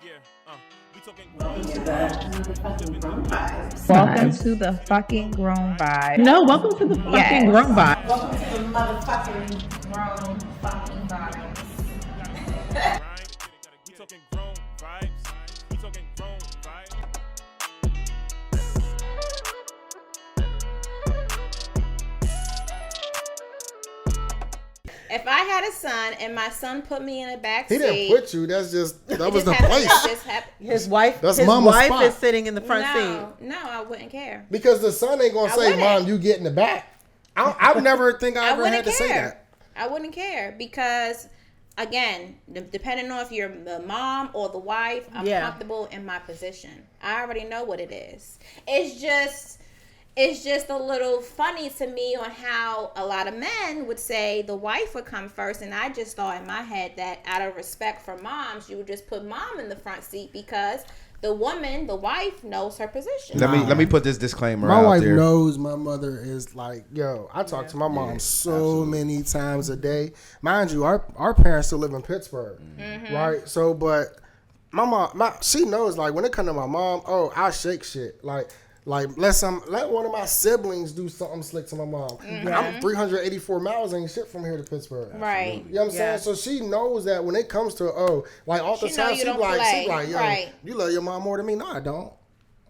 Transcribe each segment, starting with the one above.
Welcome to the fucking grown vibe. No, welcome to the fucking grown vibe. Welcome to the motherfucking grown fucking vibes. We talking grown vibes. We talking grown vibes. If I had a son and my son put me in a back He seat, didn't put you. That was the happened, place. it just happened. His wife, That's his mama's wife spot. is sitting in the front seat. No, I wouldn't care. Because the son ain't gonna I say, wouldn't. "Mom, you get in the back." I've never think I ever wouldn't had to say care. that. I wouldn't care because, again, depending on if you're the mom or the wife, I'm comfortable in my position. I already know what it is. It's just a little funny to me on how a lot of men would say the wife would come first, and I just thought in my head that out of respect for moms, you would just put mom in the front seat because the woman, the wife, knows her position. Let me put this disclaimer My out wife there. knows my mother is like, yo, I talk to my mom so many times a day. Mind you, our parents still live in Pittsburgh, right? So, but my mom, she knows, like, when it comes to my mom, oh, I shake shit. Like let one of my siblings do something slick to my mom. I'm 384 miles, ain't shit from here to Pittsburgh. Right. You know what I'm saying? So she knows that when it comes to, like all the She know time, you she don't like, play. yo, Right. you love your mom more than me. No, I don't.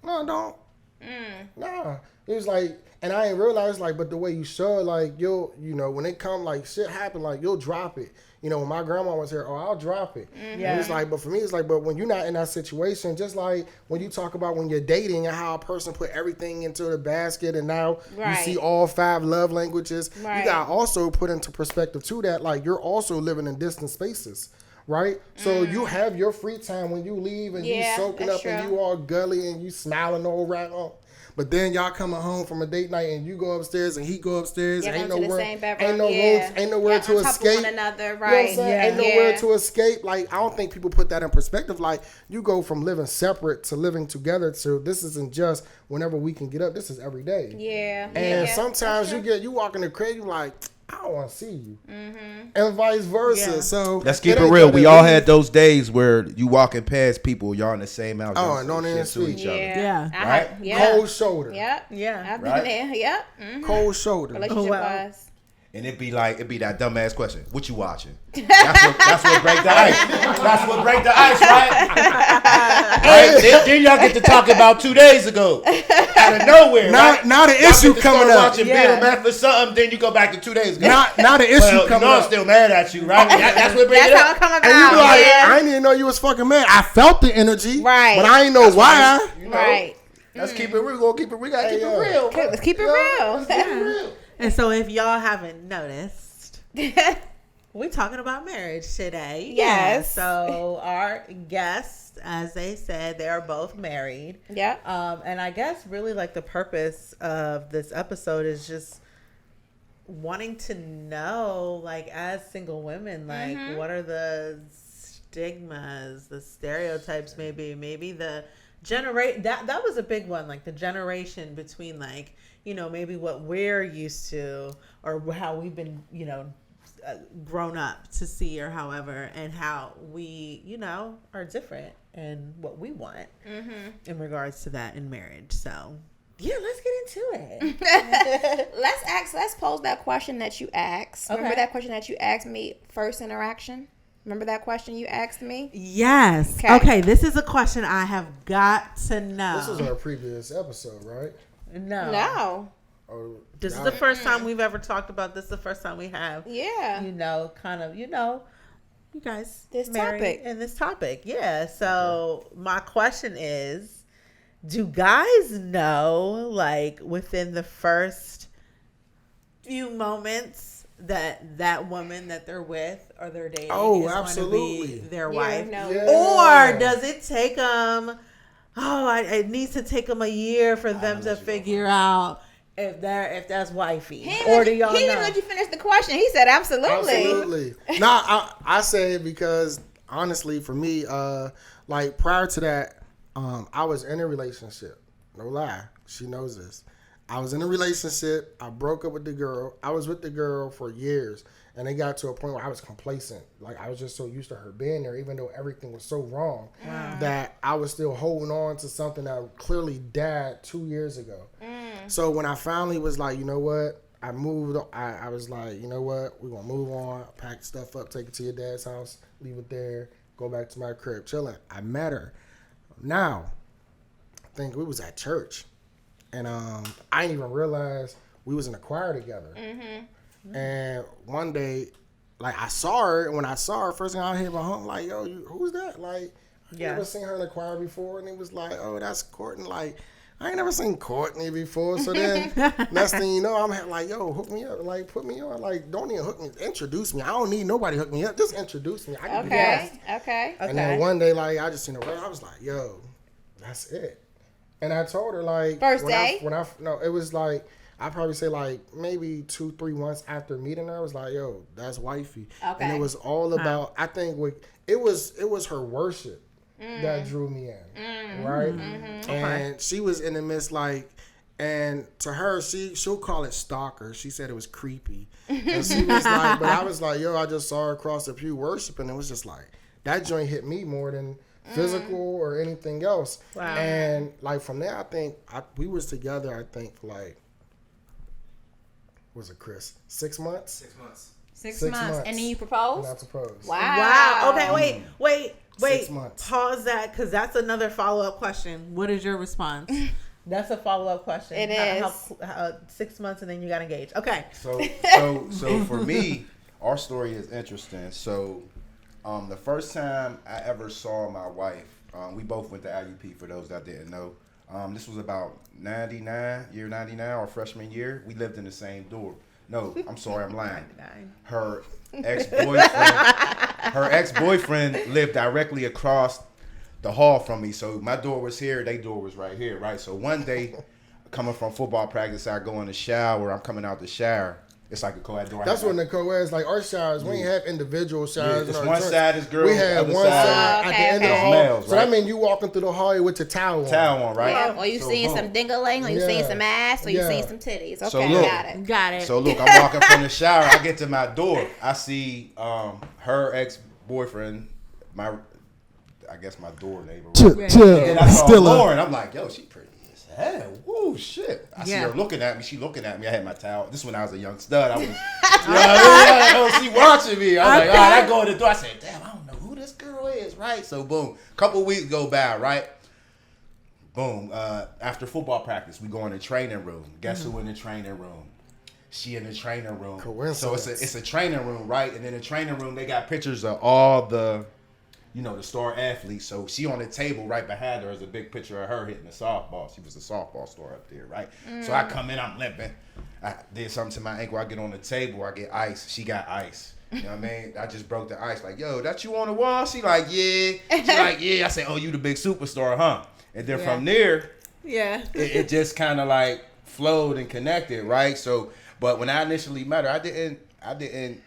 No, I don't. Nah. It was like, and I didn't realize, like, but the way you show, like, you know, when it come, like, shit happen, like, you'll drop it. You know, when my grandma was here, I'll drop it. And it's like, but for me, it's like, but when you're not in that situation, just like when you talk about when you're dating and how a person put everything into the basket and now you see all 5 love languages, you got to also put into perspective to that, like, you're also living in distant spaces. Right? So you have your free time when you leave and you soaking up and you all gully and you smiling all right on. But then y'all coming home from a date night and you go upstairs and he go upstairs. Ain't nowhere, ain't nowhere to escape. One another, You know what I'm saying? Ain't nowhere to escape. Like, I don't think people put that in perspective. Like, you go from living separate to living together to this isn't just whenever we can get up. This is every day. Yeah. And sometimes you walk in the crib, you like, I don't want to see you. And vice versa. So let's keep it real. We all had those days where you walking past people, y'all in the same house. and don't even to speak. each other. Right? Cold shoulder. Yep. Yeah. I've been there. Yep. Cold shoulder. Relationship wise. And it'd be that dumbass question. What you watching? That's what break the ice. That's what break the ice, right? Then y'all get to talk about 2 days ago. Out of nowhere, now the issue coming up. Watching Bill Math for something, then you go back to 2 days ago. Now the issue coming up. I'm still mad at you, right? That's what break it That's up. how it come about. And you be like, I didn't even know you was fucking mad. I felt the energy. Right. But I ain't know why. Right. Let's keep it real. We gotta keep it real. Let's keep it real. And so if y'all haven't noticed, we're talking about marriage today. Yes. So our guests, as they said, they are both married. Yeah. And I guess really like the purpose of this episode is just wanting to know, like, as single women, like, what are the stigmas, the stereotypes, maybe the generate that was a big one, like the generation between, like, you know, maybe what we're used to or how we've been, you know, grown up to see or however, and how we, you know, are different and what we want in regards to that in marriage. So yeah, let's get into it. Let's pose that question that you asked. Okay. Remember that question that you asked me first interaction? Remember that question you asked me? Yes. Okay, this is a question I have got to know. This was our previous episode, right? No. Oh, This is the first time we've ever talked about this. Is the first time we have, Yeah. you know, kind of, you know, you guys This married topic. and this topic. Yeah. So my question is, do guys know, like, within the first few moments that woman that they're with or they're dating is absolutely. going to be their wife? No. Yeah. Or does it take them, it needs to take them a year for them to figure out if that's wifey? Or do y'all know? He didn't let you finish the question. He said absolutely. No, I say it because honestly, for me, like prior to that, I was in a relationship. No lie, she knows this. I was in a relationship. I broke up with the girl. I was with the girl for years. And it got to a point where I was complacent. Like, I was just so used to her being there, even though everything was so wrong, that I was still holding on to something that clearly died 2 years ago. So when I finally was like, you know what? I moved. I was like, you know what? We're going to move on. Pack stuff up, take it to your dad's house, leave it there, go back to my crib, chilling. I met her. Now, I think we was at church. And I didn't even realize we was in a choir together. And one day, like, I saw her, and when I saw her, first thing I hit my home, like, yo, who's that? Like, I never seen her in the choir before, and it was like, oh, that's Courtney. Like, I ain't never seen Courtney before. So then, next thing you know, I'm like, yo, hook me up. Like, put me on. Like, don't even hook me. Introduce me. I don't need nobody to hook me up. Just introduce me. I can do that. Okay. And then one day, like, I just seen her. I was like, yo, that's it. And I told her, like, first day? No, it was like, I probably say like maybe 2-3 months after meeting her, I was like, yo, that's wifey. Okay. And it was all about, I think it was her worship that drew me in. Right? And she was in the midst, like, and to her, she'll call it stalker. She said it was creepy. And she was like, but I was like, yo, I just saw her across the pew worshiping. It was just like, that joint hit me more than physical or anything else. Wow. And like from there, I think we was together, I think, for like, was it Chris? 6 months? 6 months. 6 months. And then you proposed? And I proposed. Wow. Okay, wait. 6 months. Pause that, because that's another follow-up question. What is your response? That's a follow-up question. It is. How 6 months and then you got engaged. Okay. So for me, our story is interesting. So the first time I ever saw my wife, we both went to IUP, for those that didn't know. This was about 99, our freshman year. We lived in the same dorm. No, I'm sorry, I'm lying. Her ex-boyfriend lived directly across the hall from me. So my door was here, their door was right here, right? So one day, coming from football practice, I go in the shower. I'm coming out the shower. It's like a co-ed door. That's what the co-eds, like our showers, we ain't have individual showers. It's one side is girls, we had one side at the end of the hall. Males, so that means you walking through the hallway with your towel on. Right? Yeah. Or you seeing some ding-a-ling, or you seeing some ass, or you seeing some titties. Okay, so look, got it. So look, I'm walking from the shower. I get to my door. I see her ex-boyfriend, I guess my door neighbor. And I saw Lauren. I'm like, yo, she pretty as hell. Woo, shit. I see her looking at me. She looking at me. I had my towel. This is when I was a young stud. I was, she watching me. I was like, all right, I go in the door. I said, damn, I don't know who this girl is, right? So boom, couple weeks go by, right? Boom. After football practice, we go in the training room. Guess who in the training room? She in the training room. Coincidence. So it's a training room, right? And in the training room, they got pictures of all the, the star athletes. So she on the table right behind her is a big picture of her hitting the softball. She was a softball star up there, right? So I come in, I'm limping. I did something to my ankle. I get on the table, I get ice. She got ice. You know what I mean? I just broke the ice. Like, yo, that you on the wall? She like, yeah. She like, yeah. I said, oh, you the big superstar, huh? And then from there, it just kind of like flowed and connected, right? So, but when I initially met her, I didn't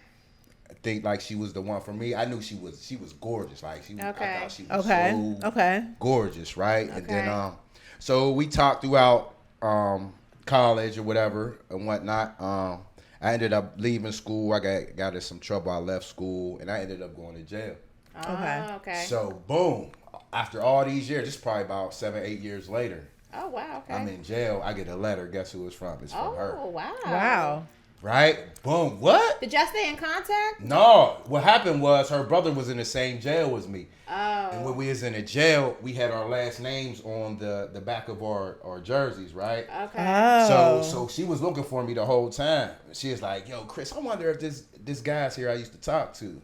think like she was the one for me. I knew she was gorgeous. Like I thought she was so gorgeous, right? And then so we talked throughout college or whatever and whatnot. I ended up leaving school. I got in some trouble. I left school and I ended up going to jail. Okay. So boom, after all these years, it's probably about 7-8 years later. Oh wow. Okay. I'm in jail. I get a letter. Guess who it's from? It's from her. Oh wow. Wow. Right? Boom. What? Did y'all stay in contact? No. What happened was her brother was in the same jail as me. Oh. And when we was in the jail, we had our last names on the back of our jerseys, right? Okay. So she was looking for me the whole time. She was like, yo, Chris, I wonder if this guy's here I used to talk to.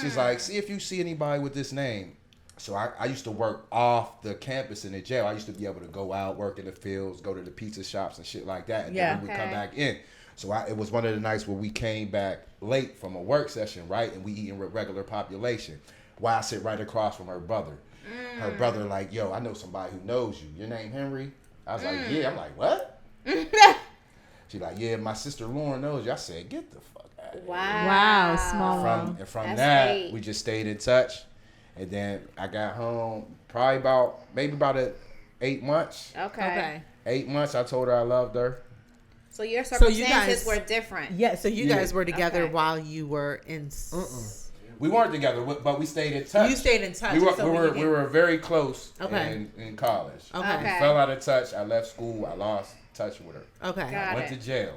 She's like, see if you see anybody with this name. So I used to work off the campus in the jail. I used to be able to go out, work in the fields, go to the pizza shops and shit like that. And then we would come back in. So it was one of the nights where we came back late from a work session, right? And we eating with regular population. While I sit right across from her brother. Her brother like, yo, I know somebody who knows you. Your name Henry? I was like, yeah. I'm like, what? She like, yeah, my sister Lauren knows you. I said, get the fuck out of here. Wow. Small. From that, we just stayed in touch. And then I got home probably about 8 months. Okay. 8 months, I told her I loved her. So your So you circumstances guys- were different. Yeah, so you Yeah. guys were together Okay. while you were in. We weren't together, but we stayed in touch. You stayed in touch. We were, so we when were, you we get- were very close Okay. in college. Okay. Okay. We fell out of touch. I left school. I lost touch with her. Okay. Got Went to it. jail.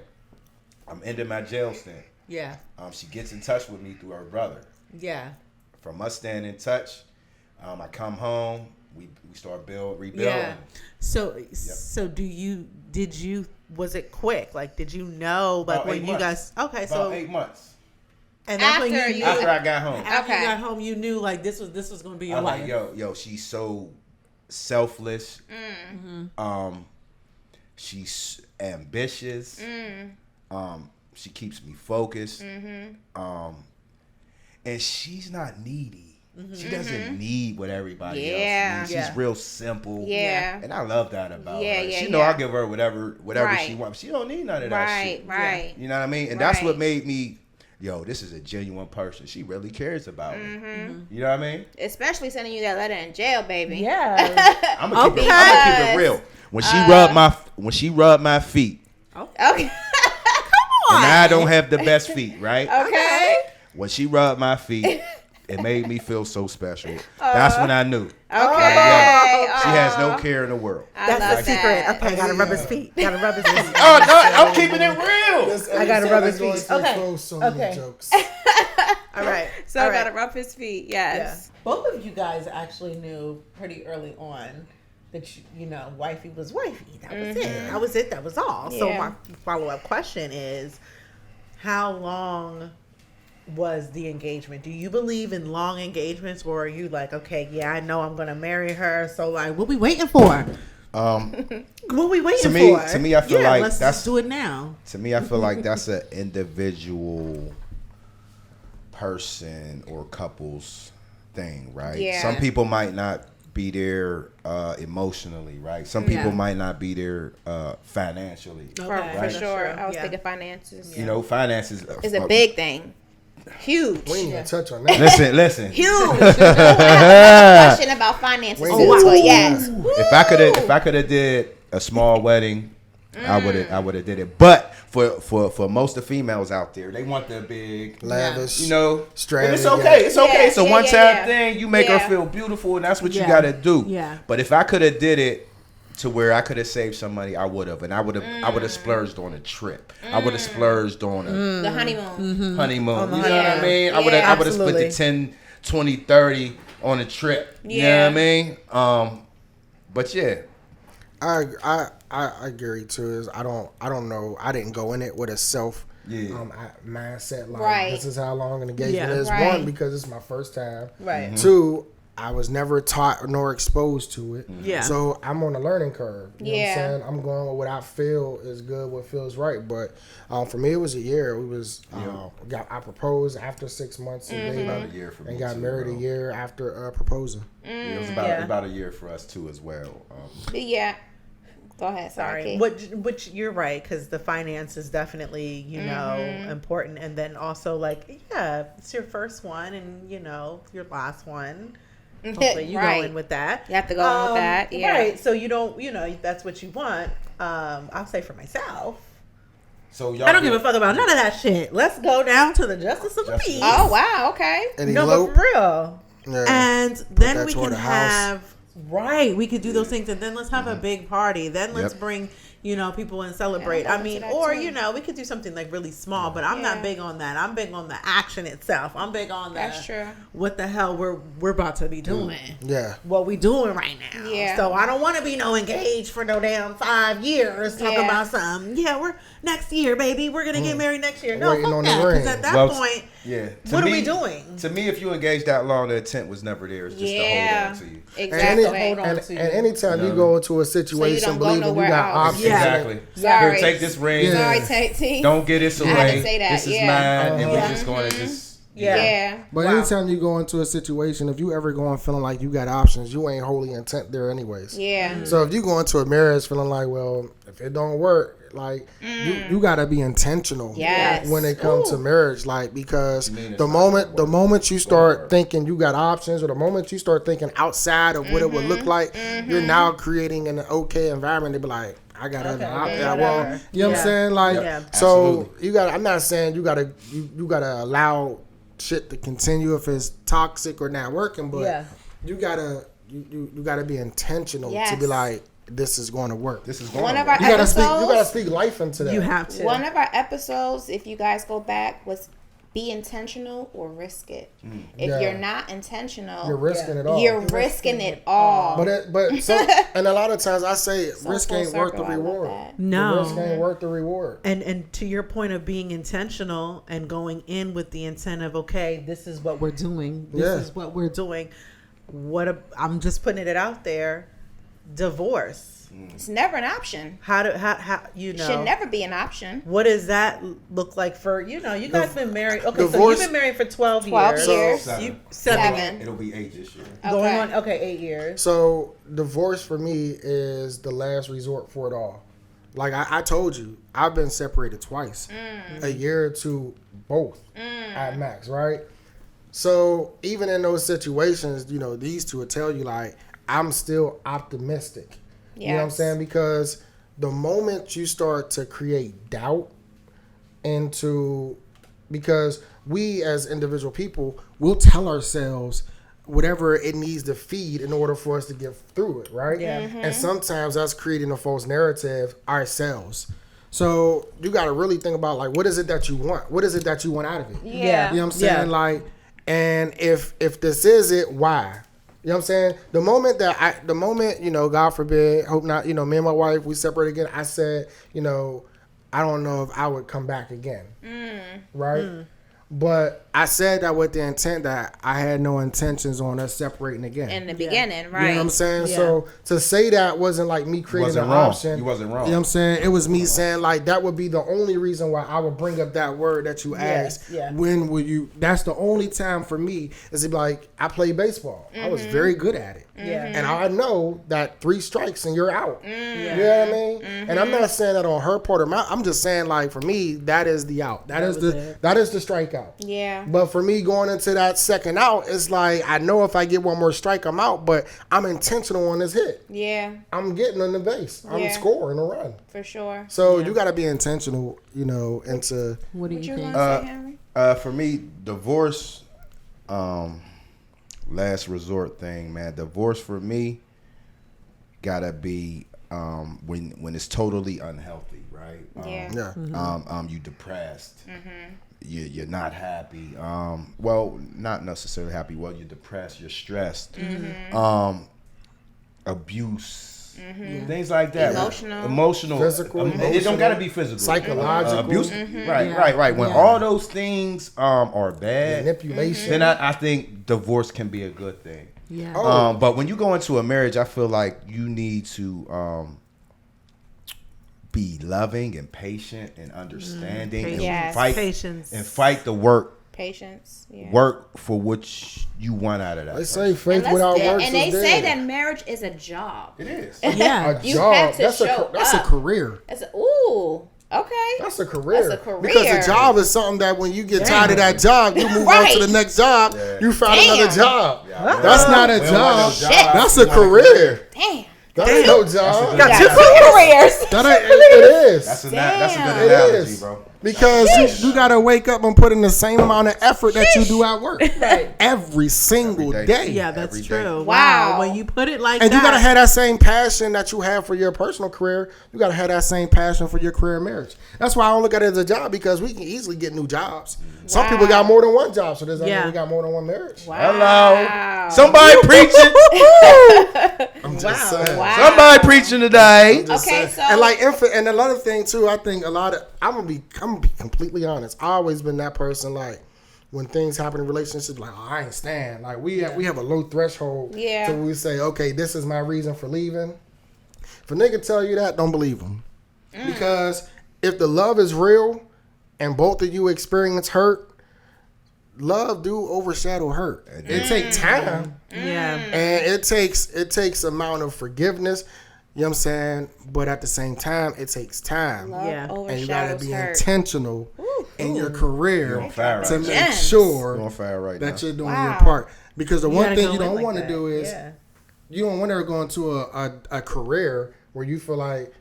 I'm ending my jail stint. Yeah. She gets in touch with me through her brother. Yeah. From us staying in touch, I come home. We start rebuilding. Yeah. So was it quick? Like, did you know, like, About when 8 you months. guys, okay, About so, 8 months and that's when After you you- knew, after I got home. after Okay. you got home, you knew, like, this was going to be your I'm life. like, yo, she's so selfless. She's ambitious. She keeps me focused. And she's not needy. She doesn't need what everybody Yeah. else needs. Yeah. She's real simple. Yeah. And I love that about Yeah, her. yeah, She know yeah. I give her whatever Right. she wants. She don't need none of that Right, shit. right. You know what I mean? And that's Right. what made me, yo, this is a genuine person. She really cares about me. You know what I mean? Especially sending you that letter in jail, baby. Yeah. I'm gonna keep Okay. it real. When she rubbed my feet, Okay. and I don't have the best feet, right? Okay. When she rubbed my feet, it made me feel so special. That's when I knew. Okay. She has no care in the world. I That's love the secret. that. Okay, gotta rub his feet. Gotta rub his feet. Oh no, I'm keeping it real. I gotta rub his Going feet. too Okay. close, so many Okay. jokes. All right. So All I right. gotta rub his feet. Yeah. Yes. Both of you guys actually knew pretty early on that you know, wifey was wifey. That was it. That was it. That was all. So Yeah. my follow-up question is, how long was the engagement? Do you believe in long engagements, or are you like, okay, yeah, I know I'm gonna marry her, so like, what we waiting for? What we waiting for? To me, I feel like let's that's just do it now. To me, I feel like that's an individual person or couple's thing, right? Yeah. Some people might not be there emotionally, right? Some people Yeah. might not be there financially. For Okay. sure. Right. I was Yeah. thinking finances. You know, finances It's a big thing. Huge. We ain't even touch on that. Listen. Huge. Question about finances Wait, too. wow. So yes. If I could have did a small wedding, I would have did it. But for most of the females out there, they want the big, Lavish. you know, and Extravagant. it's okay. It's okay. Yeah, It's a yeah, one time yeah. thing. You make Yeah. her feel beautiful, and that's what you Yeah. got to do. Yeah. But if I could have did it to where I could have saved some money, I would have, and I would have splurged on a trip. I would have splurged on a The honeymoon. honeymoon. You know honeymoon. what I mean? I would Yeah. have spent Absolutely. the 10, 20, 30 on a trip. You know Yeah. what I mean? But yeah. I agree too. Is I don't know. I didn't go in it with a self Yeah. mindset like Right. this is how long an engagement Yeah. is. Right. One, because it's my first time. Right. Two, I was never taught nor exposed to it. Yeah. So I'm on a learning curve. You know Yeah. what I'm saying? I'm going with what I feel is good, what feels right. But for me, it was a year. We was I proposed after 6 months of dating About a year for me and got too, married bro. a year after proposing. Yeah, it was Yeah. about a year for us too as well. Yeah. Go ahead. Sorry, which you're right, because the finance is definitely, you know, important, and then also like, yeah, it's your first one, and you know, your last one. Hopefully you Right. go in with that. You have to go in with that, yeah. Right. So you don't, you know, that's what you want. I'll say for myself, So y'all I don't give a fuck about none of that shit. Let's go down to the justice of the Justice. peace. Oh wow. Okay. And No, elope. but for real. Yeah. And then that we toward can the house. have we could do those things, and then let's have a big party. Then let's Yep. bring, you know, people and celebrate. Yeah, I mean, that or too. you know, we could do something like really small. But I'm Yeah. not big on that. I'm big on the action itself. I'm big on the That's true. what the hell we're about to be doing. Yeah. What we doing right now. Yeah. So I don't want to be no engaged for no damn 5 years talking Yeah. about something. Yeah, we're next year, baby. We're gonna get married next year. No, Waiting fuck on the that. Because ring. at that Well, point, Yeah. what are we doing? To me, if you engaged that long, the intent was never there. It's just to hold Yeah. on to you. Exactly. hold on. And to you. anytime you go into a situation don't go believing you nowhere got else. options. Yeah. Exactly. Sorry. Here, take this ring. Yeah. Sorry, T. Don't get this away. had to say that, This is yeah. mine, and Yeah. we're just going to just. Yeah. Yeah. But Wow. anytime you go into a situation, if you ever going feeling like you got options, you ain't wholly intent there anyways. Yeah. So if you go into a marriage feeling like, well, if it don't work, like you gotta be intentional Yes. when it comes to marriage, like because You mean it's the not moment gonna work. you It's start gonna work. thinking you got options, or the moment you start thinking outside of what it would look like, you're now creating an okay environment to be like, I got other Okay. options. Yeah, Well, whatever. you know what I'm Yeah. saying? Like, Yeah. so Absolutely. you got. I'm not saying you gotta allow shit to continue if it's toxic or not working, but Yeah. you gotta be intentional to Yes. be like, this is going to work. This is going One on. of our You gotta episodes. speak life into that. You have to. One of our episodes, if you guys go back, was be intentional or risk it. If Yeah. you're not intentional, You're risking it all. you're risking it all. But so and a lot of times I say So risk full ain't worth the circle, I love reward. that. No. The risk ain't worth the reward. And to your point of being intentional and going in with the intent of, okay, this is what we're doing. This Yeah. is what we're doing. I'm just putting it out there. Divorce. It's never an option. How you It know? should never be an option. What does that look like for, you guys been married? Okay, so divorce- you've been married for 12 12 years. years. Seven. Seven. It'll be 8 this year. Going Okay. on, okay, 8 years. So divorce for me is the last resort for it all. Like I told you, I've been separated twice. A year or two, both at max, right? So even in those situations, these two will tell you like I'm still optimistic. You know what I'm Yes. saying? Because the moment you start to create doubt because we as individual people will tell ourselves whatever it needs to feed in order for us to get through it, right? Yeah. And sometimes that's creating a false narrative ourselves. So you got to really think about like, what is it that you want? What is it that you want out of it? Yeah. You know what I'm saying? Yeah. Like, and if this is it, why? You know what I'm saying? The moment, God forbid, hope not, me and my wife, we separate again. I said, I don't know if I would come back again. Right? But I said that with the intent that I had no intentions on us separating again. In the beginning, right? You know what I'm saying? Yeah. So to say that wasn't like me creating wasn't an wrong. option. You wasn't wrong. You know what I'm saying? It was me saying like that would be the only reason why I would bring up that word that you asked. yeah. When will you? That's the only time for me is to be like, I played baseball. I was very good at it. Yeah. And I know that 3 strikes and you're out. Yeah. You know what I mean? And I'm not saying that on her part or mine. I'm just saying like for me, that is the out. That is was the it. that is the strikeout. Yeah. But for me going into that second out, it's like I know if I get one more strike, I'm out. But I'm intentional on this hit. Yeah, I'm getting on the base. I'm Yeah. scoring a run. for sure. So you got to be intentional, into. What do What you you think? gonna say, Henry? For me, divorce, last resort thing, man. Divorce for me gotta be when it's totally unhealthy, right? Yeah. Yeah. You depressed. You're not happy. Well, not necessarily happy. Well, you're depressed. You're stressed. Abuse. Things like that. Emotional. Physical, It don't emotional, gotta be physical. psychological. Abuse. Right. When all those things are bad, Manipulation. then I think divorce can be a good thing. Yeah. Oh. But when you go into a marriage, I feel like you need to be loving and patient and understanding and Yes. Patience. fight the work Patience. Yeah. for what you want out of that. They person. say faith And, without that's- works and they is say dead. that marriage is a job. It is. Yeah. A You job. have to That's show a up. career. It's ooh, okay. That's a career. That's a career. Because the job is something that when you get tired of that job, you move on Right. to the next job. You find Damn. another job. Yeah. That's not a We don't want job. no job. That's We a want career. Damn. That ain't no job. Got two Careers. That ain't, it is. That's a Damn. good It analogy, is. bro. Because you got to wake up and put in the same amount of effort that you do at work. Right. Every single Every day. day. Yeah, that's Every day. true. Wow. When you put it like And that. you got to have that same passion that you have for your personal career. You got to have that same passion for your career and marriage. That's why I don't look at it as a job, because we can easily get new jobs. Some people got more than one job, so does that mean Yeah. we got more than one marriage? Wow. Hello. Somebody preaching. I'm just saying. Wow. Somebody preaching today. Just Okay, saying. so- And another thing too, I think I'm gonna be completely honest. I always been that person, like when things happen in relationships, like, oh, I ain't stand. Like we have a low threshold. Yeah. So we say, okay, this is my reason for leaving. If a nigga tell you that, don't believe him. Because if the love is real and both of you experience hurt, love do overshadow hurt. It takes time. Yeah. And it takes amount of forgiveness, you know what I'm saying? But at the same time, it takes time. Love Yeah. And you gotta overshadows be hurt. intentional in your career You're on fire to right make now. Yes. sure You're on fire right that now. you're doing Wow. your part. Because the You one gotta thing go you in don't like want to that. do is Yeah. you don't want to go into a career where you feel like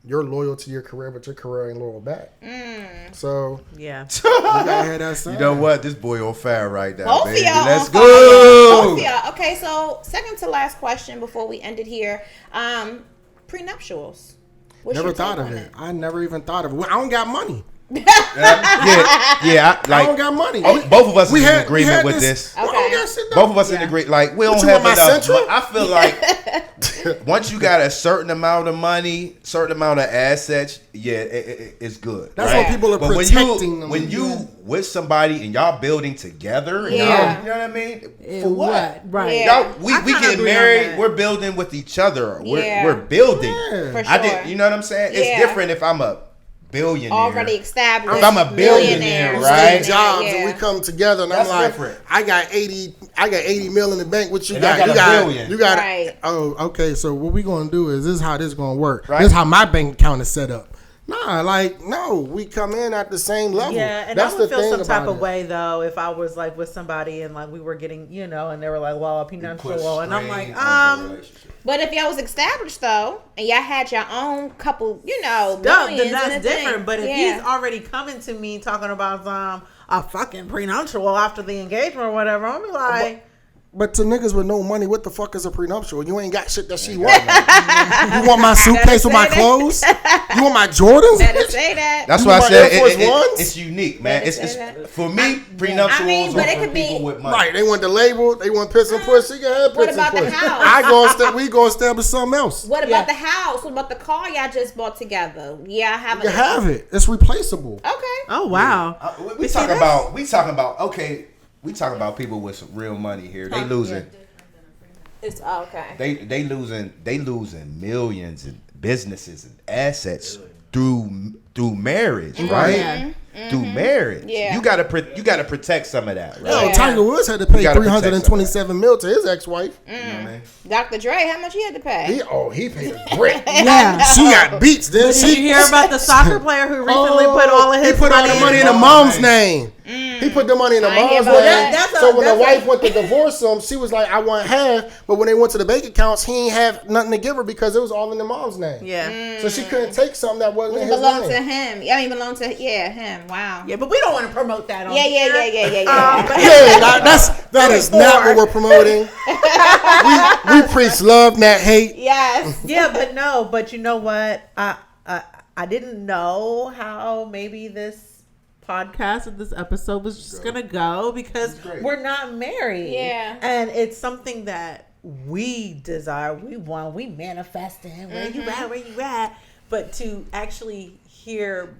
you're loyal to your career, but your career ain't loyal back. So Yeah. you gotta have that side. You know what? This boy on fire right now, Both of baby. y'all Let's on go. fire. Both of y'all. Okay, so second to last question before we end it here. Prenuptials. What's Never your thought take of on it. I never even thought of it. I don't got money. Yeah. I don't got money. Both of us We is had- in we agreement had with this- this. I don't got shit done. Both of us in agreement. Like we don't you have want, my enough. Central? I feel like once you got a certain amount of money, certain amount of assets, it's good. That's right? why people are But protecting them. when you with somebody and y'all building together, and Yeah. you know what I mean? For what? Right. Yeah. Y'all, we kinda get agree on married. that. We're building with each other. Yeah. We're building. Yeah. For I sure. did. You know what I'm saying? Yeah. It's different if I'm a billionaire. Already established. If I'm a billionaire, We right? stay jobs Yeah. and we come together and That's I'm like, different. I got 80 mil in the bank. What you And I got? got You a got billion. You got Right. Oh, okay. So what we gonna do is this is how this gonna work. Right. This is how my bank account is set up. Nah, like no, we come in at the same level. Yeah, and That's I would the feel thing some type about of it. way though if I was like with somebody and like we were getting, you know, and they were like, "Well, a prenuptial," and I'm like, But if y'all was established though, and y'all had your own couple, you know, no, millions then that's in the thing. different. But if Yeah. he's already coming to me talking about a fucking prenuptial after the engagement or whatever, I'm like, But to niggas with no money, what the fuck is a prenuptial? You ain't got shit that she want. You want my suitcase with my say that. clothes? You want my Jordans? Better say that. That's You why I want said Air Force Ones? it's unique, man. Better It's say that. for me, prenuptials I mean, but are it for could be- people with money. Right, they want the label, they want Pitts and Push. She can have What Pitts about and the Push. house? We gonna establish something else. What about Yeah. the house? What about the car y'all just bought together? Yeah, I have You can have it. It's replaceable. Okay. "Oh wow." We talking about okay. We talking about people with some real money here. They losing. It's okay. They losing millions in businesses and assets through marriage, right? Yeah. Through marriage. Yeah. You gotta protect some of that, right? Yo, Yeah. Tiger Woods had to pay gotta protect $327 million to his ex-wife. You know what I mean? Dr. Dre, how much he had to pay? He paid a brick. Yeah. She got beats, didn't Did you she? hear about the soccer player who recently put all of his He put all the money in the mom's name. He put the money in the I ain't hear mom's about name. that. So when the wife went to divorce him, she was like, I want half. But when they went to the bank accounts, he ain't have nothing to give her because it was all in the mom's name. Yeah. So she couldn't take something that wasn't in It his belonged to name. him. I mean, belonged to him. Wow. Yeah, but we don't want to promote that on Yeah. That is not what we're promoting. we preach love, not hate. Yes. Yeah, but you know what? I didn't know how maybe this podcast and this episode was just gonna go because we're not married. Yeah. And it's something that we desire, we want, we manifesting. Where you at? But to actually hear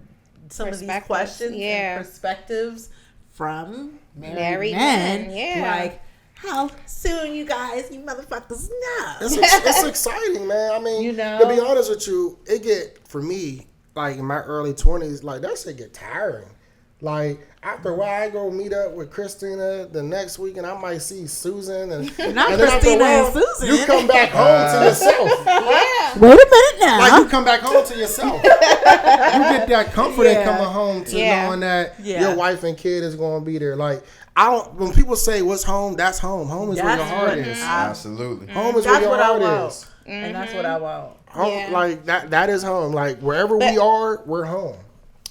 some of these Perspectives, questions yeah. and perspectives from Married men, men, yeah. like how soon you motherfuckers know. It's exciting, man. I mean, You know? to be honest with you, it get, for me, like in my early 20s, like that shit get tiring. Like after a while, I go meet up with Christina the next week, and I might see Susan, and Not and then after a Christina while, and Susan. you come back home to yourself. Yeah. Wait a minute now. Like you come back home to yourself. You get that comfort in coming home to Yeah. knowing that Yeah. your wife and kid is going to be there. Like I don't. When people say what's home, that's home. Home is where your That's heart what- is. Absolutely. Home is where That's your what I heart want. is. And that's what I want. Home, Yeah. like that is home. Like wherever we are, we're home.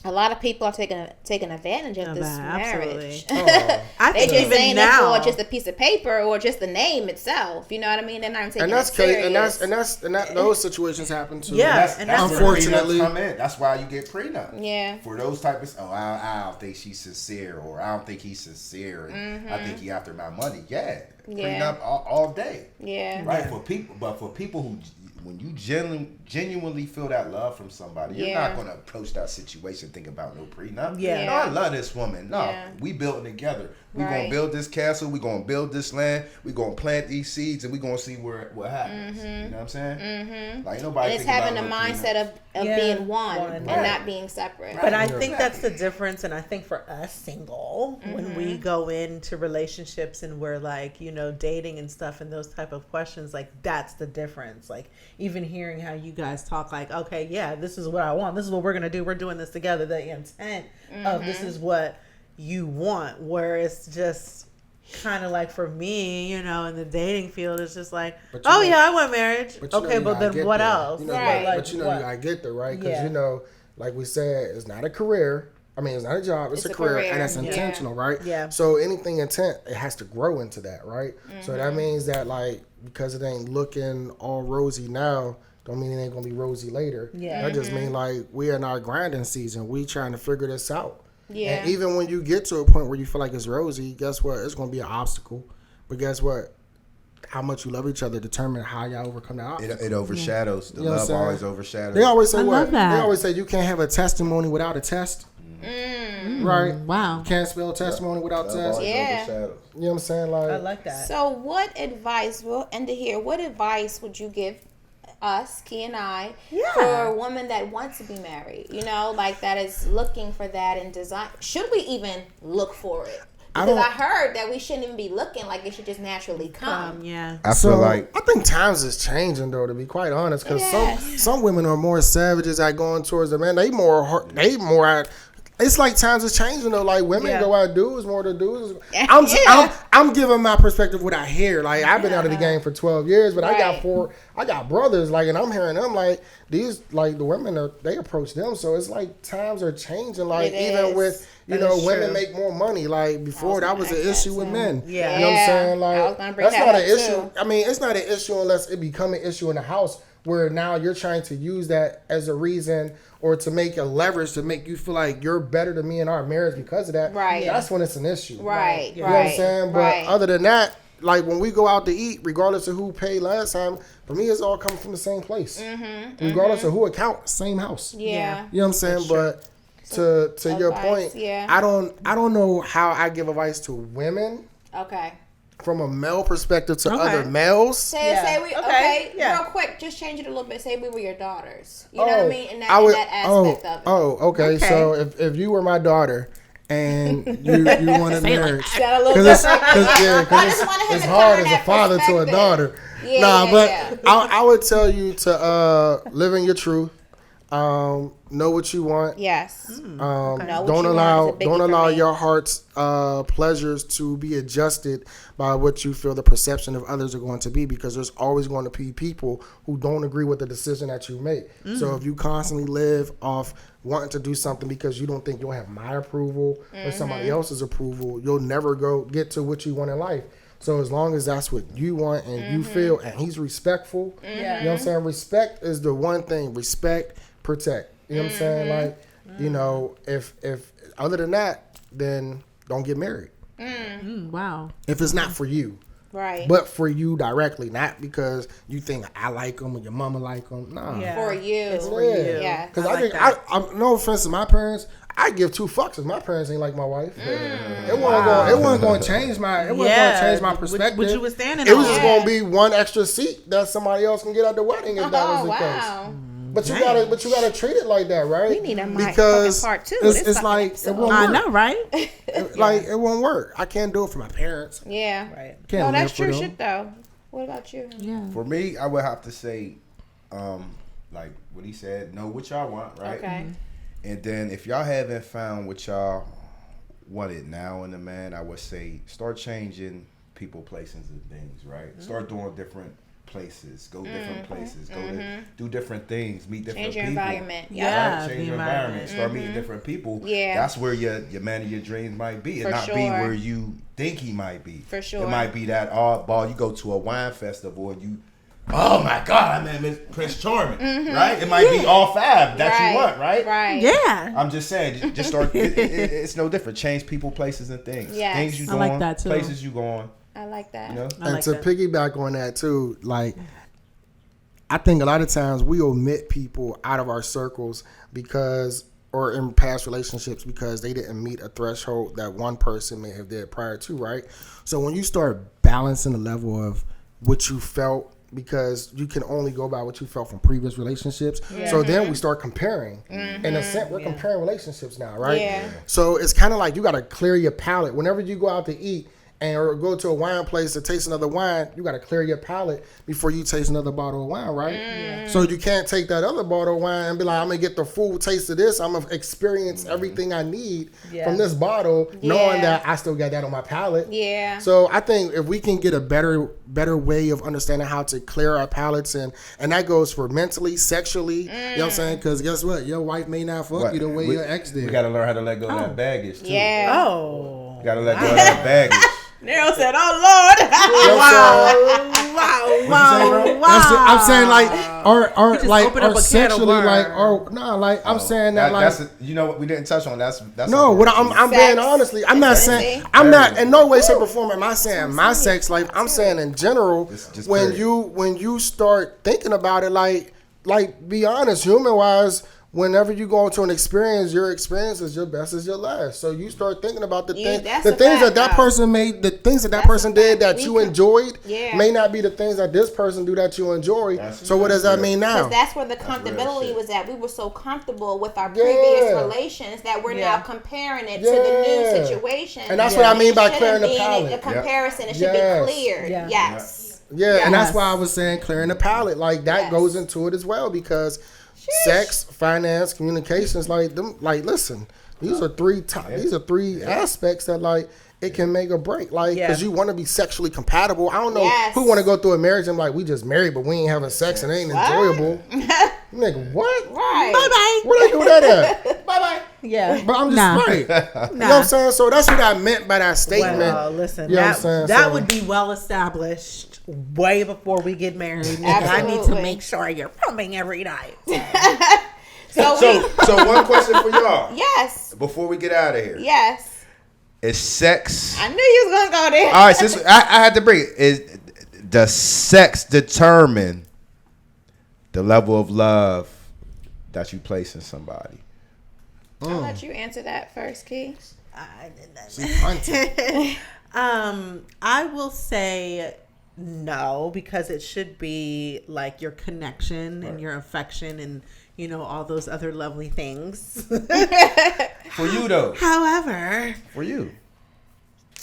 A lot of people are taking advantage of this Absolutely. marriage. I They think just even saying now, it for just a piece of paper or just the name itself. You know what I mean? They're not even taking And that's it crazy. serious. And that those situations happen too. Yeah. That's where Unfortunately. prenups come in. That's why you get prenup. Yeah. For those type of I don't think she's sincere, or I don't think he's sincere, and I think he after my money. Yeah. Yeah. Prenup all day. Yeah. Right. For people who, when you genuinely feel that love from somebody, you're Yeah. not gonna approach that situation thinking about no prenup. Yeah. No, I love this woman. No, Yeah. we building together. We Right. gonna build this castle. We gonna build this land. We gonna plant these seeds, and we gonna see what happens. You know what I'm saying? Mm-hmm. Like nobody. And it's think about having a no mindset prenup. of Yeah, being one one. and Right. not being separate. but I Right. think that's the difference. And I think for us single, when we go into relationships and we're like, dating and stuff and those type of questions, like that's the difference. Like even hearing how you guys talk, like, okay, yeah, this is what I want. This is what we're going to do. We're doing this together. The intent of this is what you want, where it's just, kind of like for me, you know, in the dating field, it's just like, But you oh know- yeah, I want marriage. But you know Okay, you but gotta then get what there. else? You know, Right. But you know what? you gotta get there, right? Because Yeah. you know, like we said, it's not a career. I mean, it's not a job. It's a career, and it's Yeah. intentional, right? Yeah. So anything intent, it has to grow into that, right? So that means that like because it ain't looking all rosy now, don't mean it ain't gonna be rosy later. Yeah. That just mean like we in our grinding season. We trying to figure this out. Yeah. And even when you get to a point where you feel like it's rosy, guess what? It's gonna be an obstacle. But guess what? How much you love each other determine how y'all overcome the obstacle. It overshadows. The You know what I'm love saying? always overshadows. They always say I what? love that. They always say you can't have a testimony without a test. Right? Wow. You can't spell testimony without Love test. always Yeah. overshadows. You know what I'm saying? I like that. So, what advice, we'll end it here. What advice would you give us, Ke and I, Yeah. for a woman that wants to be married? You know, like that is looking for that and design. Should we even look for it? Because I heard that we shouldn't even be looking, like it should just naturally come. Yeah. I So feel like I think times is changing though, to be quite honest, because Yes. some women are more savages at going towards the man. They more at. It's like times is changing though. Like women Yeah. go out dudes more to dudes. Yeah. I'm giving my perspective what I hear. Like I've been out of the game for 12 years, but I got brothers like, and I'm hearing them like these like the women they approach them. So it's like times are changing. Like It even is. with That know is women true. make more money. Like before that was an gonna ask issue that with too. men. Yeah. You know what I'm saying? I was Like gonna bring that's that not up, an issue. too. I mean, it's not an issue unless it become an issue in the house where now you're trying to use that as a reason or to make a leverage to make you feel like you're better than me in our marriage because of that. Right. That's when it's an issue. Right. You know what I'm saying? But Right. other than that, like when we go out to eat, regardless of who paid last time, for me it's all coming from the same place. Regardless of who account, same house. Yeah. You know what I'm saying? But to your advice, point, yeah. I don't know how I give advice to women Okay. from a male perspective to Okay. other males. Say Yeah. we Okay, okay. yeah. Real quick, just change it a little bit. Say we were your daughters. You know what I mean? In that, I would- in that aspect of it. Okay. Okay. So if you were my daughter and you wanted marriage, Sound a little because different. it's, just wanted him it's to hard turn as a that father to a perspective. daughter. Yeah, nah, yeah, but yeah. I would tell you to live in your truth. Know what you want. Yes. Know what Don't you want allow is a biggie for me. your heart's pleasures to be adjusted by what you feel the perception of others are going to be, because there's always going to be people who don't agree with the decision that you make. So if you constantly live off wanting to do something because you don't think you'll have my approval or somebody else's approval, you'll never get to what you want in life. So as long as that's what you want and you feel, and he's respectful, you know what I'm saying? Respect is the one thing. Respect, protect. You know what I'm saying? Like, you know, if other than that, then don't get married. Wow. If it's not for you. Right. But for you directly, not because you think I like them or your mama like them. Nah. Yeah. For you. It's for you. Yeah. Because I I like think that. I'm no offense to my parents. I give two fucks if my parents ain't like my wife. It wasn't going to change my. It wasn't going to change my perspective. What you was standing It was on. just going to be one extra seat that somebody else can get at the wedding if that was Oh the case. wow. But you gotta treat it like that, right? We need a mic because fucking part two of this it's fucking like episode. it won't I work. know, right? Like it won't work. I can't do it for my parents. Yeah. Right. Can't No, that's live for true them. shit though. What about you? Yeah. for me, I would have to say, like what he said, know what y'all want, right? Okay. And then if y'all haven't found what y'all wanted now in a man, I would say start changing people, places, and things, right? Start doing different places, go different places, go to do different things, meet different Change your people. environment. Yeah. Right? Change the your environment. Start meeting different people. Yeah. That's where your man of your dreams might be, and For not be sure. where you think he might be. For sure. It might be that oddball. You go to a wine festival and you, oh my God, I met Miss Prince Charming, right? It might be all five that you want, right? Right. Yeah. I'm just saying, just start. It's no different. Change people, places, and things. Yes. Things you I go like on, that, too. places you go on. I like that. You know. I And like to that. piggyback on that too, like I think a lot of times we omit people out of our circles because, or in past relationships, because they didn't meet a threshold that one person may have did prior to, right? So when you start balancing the level of what you felt, because you can only go by what you felt from previous relationships. So then we start comparing. In a sense, we're comparing relationships now, right? Yeah. So it's kind of like you got to clear your palate. Whenever you go out to eat, or go to a wine place to taste another wine, you got to clear your palate before you taste another bottle of wine, right? So you can't take that other bottle of wine and be like, I'm going to get the full taste of this. I'm going to experience everything I need from this bottle, knowing that I still got that on my palate. Yeah. So I think if we can get a better way of understanding how to clear our palates, and that goes for mentally, sexually, you know what I'm saying? Because guess what? Your wife may not fuck you the way your ex did. We got to learn how to let go of that baggage, too. Yeah. Oh. You got to let go of that baggage. Nero said, "Oh Lord." That's it. I'm saying like, or like, opened up or a can of sexually, like, worms. or no, like I'm saying that like. You know what we didn't touch on? That's No, what I'm being Sex. honestly, I'm not saying, Intimacy. I'm not in no way, shape, or form am I saying my sex life. I'm saying in general, Just when period. you start thinking about it, like be honest, human wise. Whenever you go into an experience, your experience is your best is your last. So you start thinking about the things that's that a fact, that though. person made, the things that That's person a did fact. that We you could- enjoyed Yeah. may not be the things that this person do that you enjoy. So what does that mean now? Because that's where the comfortability shit. was at. We were so comfortable with our previous Yeah. relations that we're Yeah. now comparing it to the new Yeah. situation. And that's what I mean by It clearing the shouldn't be palate. a comparison. It should Yes. be cleared. Yeah. Yes. Yeah, and that's Yes. why I was saying clearing the palate. Like that Yes. goes into it as well because sex, finance, communications, like them. Like listen, these are three aspects that like it can make or break. Like because you want to be sexually compatible. I don't know Yes. who want to go through a marriage and like we just married but we ain't having sex and it ain't enjoyable. Nigga, what? Right. Bye-bye. Where they do that at? Bye bye. Yeah. But I'm just Nah. right. You know what I'm saying? So that's what I meant by that statement. Well, listen, You know what I'm saying? that So- would be well established way before we get married. Nigga. I need to Absolutely. make sure you're pumping every night. So So one question for y'all yes. before we get out of here. Yes. Is sex... I knew you was gonna go there. All right, since I had to bring it. Does sex determine the level of love that you place in somebody? I'll let you answer that first, Ke. I will say no, because it should be like your connection and your affection and all those other lovely things. For you though. However, For you.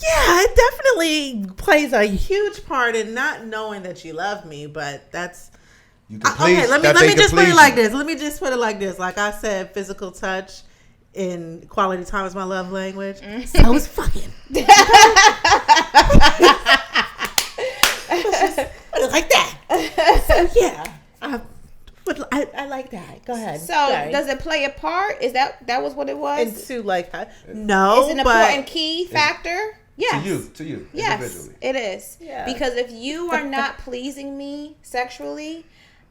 yeah, it definitely plays a huge part in not knowing that you love me, but that's You can please. okay. Let that me they can just put please it like you. this. Let me just put it like this. Like I said, physical touch and quality time is my love language. So is fucking. Put it like that. So yeah, I like that. Go ahead. So Sorry. does it play a part? Is that was what it was? into like no, It's an but important key factor. Yes. To you, Yes, individually. it is. Yeah. Because if you are not pleasing me sexually,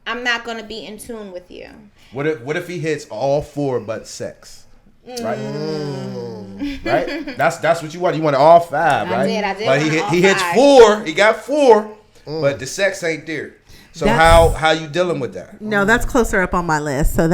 I'm not going to be in tune with you. What if he hits all four but sex? Right? Right? That's what you want. You want all five, I right? did But want all he hits five. four. He got four, but the sex ain't there. So That's- how you dealing with that? no, that's closer up on my list. So it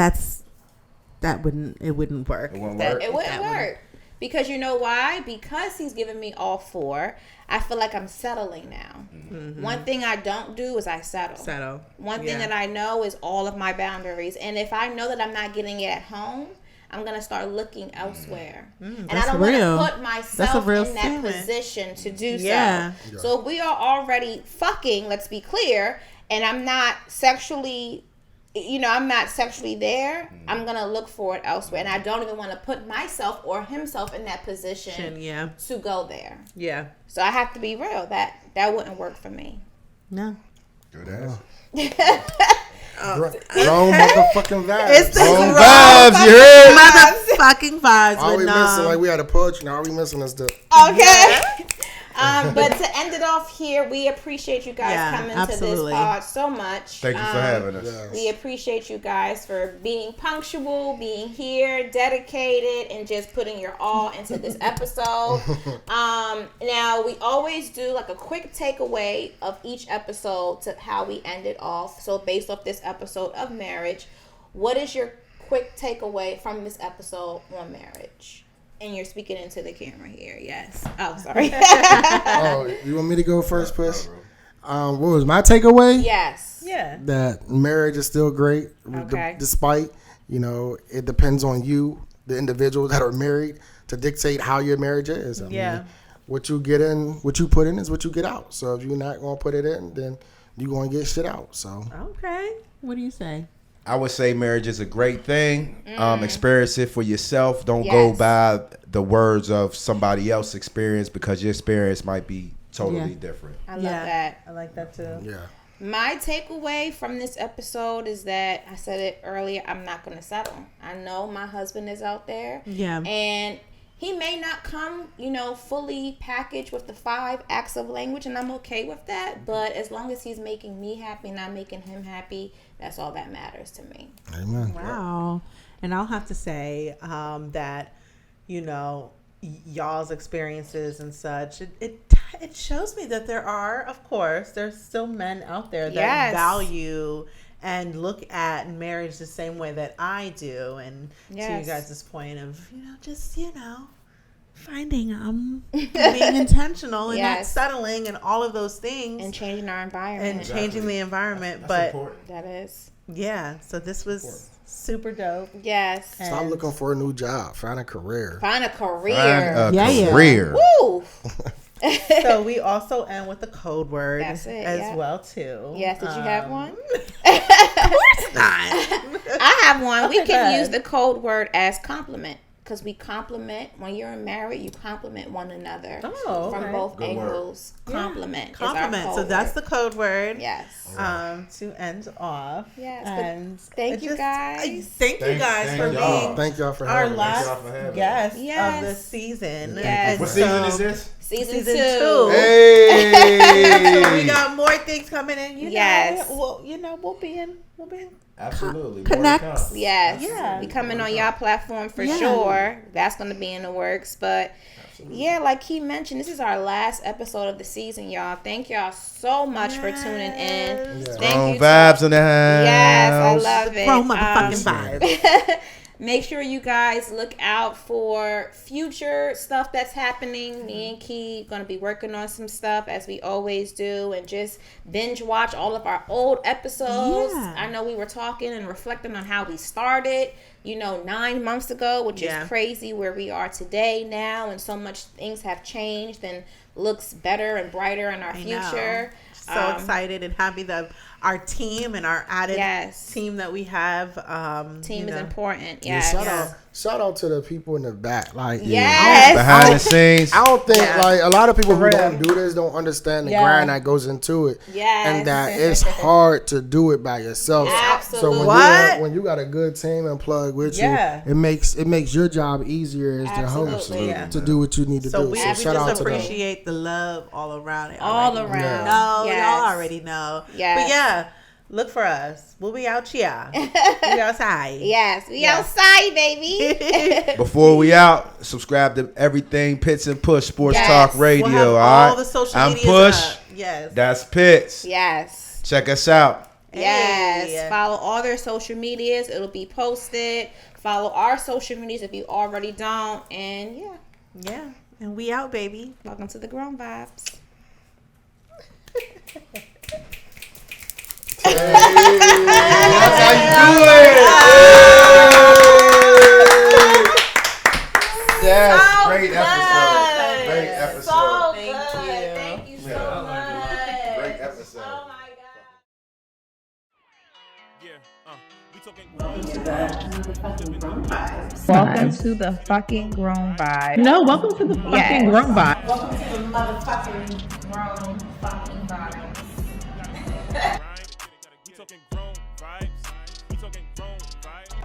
wouldn't work. It won't That work. it wouldn't work. Because you know why? Because he's giving me all four, I feel like I'm settling now. Mm-hmm. One thing I don't do is I settle. One thing that I know is all of my boundaries. And if I know that I'm not getting it at home, I'm going to start looking elsewhere. And I that's don't want real. to put That's myself a real in that statement. position to do Yeah. so. So if we are already fucking, let's be clear, and I'm not sexually there, I'm going to look for it elsewhere. And I don't even want to put myself or himself in that position Yeah. to go there. Yeah. So I have to be real. That wouldn't work for me. No. Good answer. Wrong motherfucking vibes. It's the Wrong vibes, you heard? motherfucking vibes. All But we no. missing, like we had a poetry. Now all we missing is the. Okay. But to end it off here, we appreciate you guys coming to absolutely. this pod so much. Thank you for having us. We appreciate you guys for being punctual, being here, dedicated, and just putting your all into this episode. Now, we always do like a quick takeaway of each episode to how we end it off. So based off this episode of marriage, what is your quick takeaway from this episode on marriage? And you're speaking into the camera here, yes. Oh, sorry. Oh, you want me to go first, Push? What was my takeaway? Yes. Yeah. That marriage is still great, Okay. despite it depends on you, the individuals that are married, to dictate how your marriage is. I Yeah. mean, what you get in, what you put in is what you get out. So if you're not gonna put it in, then you're gonna get shit out. So Okay. What do you say? I would say marriage is a great thing. Experience it for yourself. Don't go by the words of somebody else's experience, because your experience might be totally different. I love that. I like that too. yeah. My takeaway from this episode is that, I said it earlier, I'm not going to settle. I know my husband is out there. Yeah. And he may not come, fully packaged with the 5 acts of language, and I'm okay with that. But as long as he's making me happy and I'm making him happy, that's all that matters to me. Amen. Wow. And I'll have to say that, y'all's experiences and such, it shows me that there's still men out there that value and look at marriage the same way that I do. And to you guys' point of, just, finding being intentional and not settling and all of those things. And changing our environment. And changing the environment. That's but important. That is. Yeah, so this was super dope. Yes. Stop looking for a new job. Find a career. Find a career. Find a career. Woo! So we also end with the code word That's it, as well too. Yes, did you have one? Of course not. I have one. We can use the code word as compliment, because we compliment, when you're married, you compliment one another from both angles. Compliment. Compliment. So that's the code word. Yes. To end off. Yes. And thank you guys. Thank you guys for y'all. being Thank y'all for our having me. last guest Yes. of the season. Yes. And What season is this? Season 2. Hey. So we got more things coming in. Yes. We'll be in. Absolutely. Connects. Yes. Yeah. We coming on y'all platform for sure. That's going to be in the works. But yeah, like he mentioned, this is our last episode of the season, y'all. Thank y'all so much for tuning in. Yeah. Thank you. Vibes in the house. Yes, I love it. Grown motherfucking vibes. Make sure you guys look out for future stuff that's happening. Me and Ke going to be working on some stuff as we always do, and just binge watch all of our old episodes. Yeah. I know we were talking and reflecting on how we started, 9 months ago, which is crazy where we are today now, and so much things have changed and looks better and brighter in our future. So excited and happy that our team and our added team that we have. Team is important. Yeah, Yes. shout out to the people in the back. Like, Yes. Behind the scenes. I don't think like a lot of people who don't do this don't understand the grind that goes into it. Yes. And that it's hard to do it by yourself. Absolutely. So when you got a good team and plug with you, it makes your job easier as the host to do what you need to do. We So shout out just to them. appreciate the love all around it. All around. No, Yes. y'all already know. Yes. But yeah, look for us. We'll be out here. We'll be outside. Yes, we outside, baby. Before we out, subscribe to everything Pitts and Push Sports Yes. Talk Radio. We'll have all all right, the social I'm medias Push. up. Yes. That's Pitts. Yes. Check us out. Yes. Hey. Follow all their social medias. It'll be posted. Follow our social medias if you already don't. And Yeah. And we out, baby. welcome to the Grown Vibes. That's how you do it. Yes, great episode. Great episode. Thank you so much. Great episode. Oh my God. Yeah, we talking Welcome to the fucking grown vibe. No, welcome to the fucking grown vibe. Welcome to the motherfucking grown fucking vibe. We talking grown vibes. We talking grown vibes.